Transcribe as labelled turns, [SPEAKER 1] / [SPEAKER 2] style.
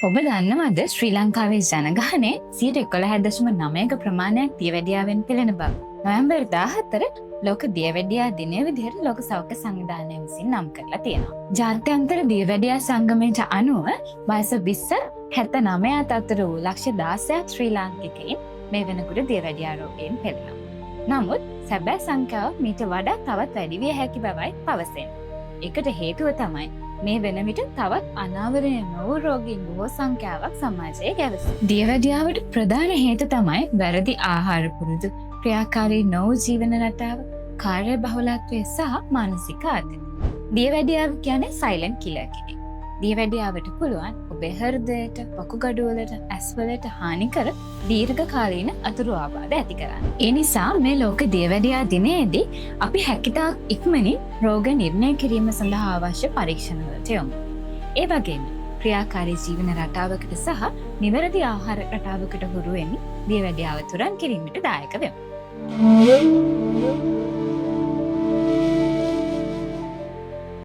[SPEAKER 1] ඔබ දන්නවද ශ්‍රී ලංකාවේ ජනගහනය 11.9ක ප්‍රමාණයක් දියවැඩියාවෙන් පෙළෙන බව. නොවැම්බර් 14 ලෝක දියවැඩියා දිනය විදිහට ලෝක සෞඛ්‍ය සංවිධානය විසින් නම් කරලා තියෙනවා. ජාත්‍යන්තර දියවැඩියා සංගමයට අනුව වයස 20-79 අතර වූ ලක්ෂ 16ක් ශ්‍රී ලාංකිකයින් මේ වෙනකොට දියවැඩියා රෝගයෙන් පෙළෙනවා. නමුත් සැබෑ සංඛ්‍යාව මීට වඩා තවත් වැඩි විය හැකි බවයි පවසන්නේ. ඒකට හේතුව තමයි මේ වෙන විට තවත් අනාවරණය නොවූ රෝගීන් බොහෝ සංඛ්‍යාවක් සමාජයේ ගැවසෙන. දියවැඩියාවට ප්‍රධාන හේතු තමයි වැරදි ආහාර පුරුදු, ක්‍රියාකාරී නොවූ ජීවන රටාව, කාර්ය බහුලත්වය සහ මානසික ආතතිය. දියවැඩියාව කියන්නේ සයිලන්ට් කිලර් කෙනෙක්. දියවැඩියාවට පුළුවන් ඔබේ හෘදයට, වකුගඩුවලට, ඇස්වලට හානි කර දීර්ඝකාලීන අතුරු ආබාධ ඇති කරන්න. ඒ නිසා මේ ලෝක දියවැඩියා දිනයේදී අපි හැකිතාක් ඉක්මනින් රෝග නිර්ණය කිරීම සඳහා අවශ්‍ය පරීක්ෂණවලට යොමු. ඒ වගේම ක්‍රියාකාරී ජීවන රටාවකට සහ නිවැරදි ආහාර රටාවකට හුරු වෙමින් දියවැඩියාව තුරන් කිරීමට දායක වෙමු.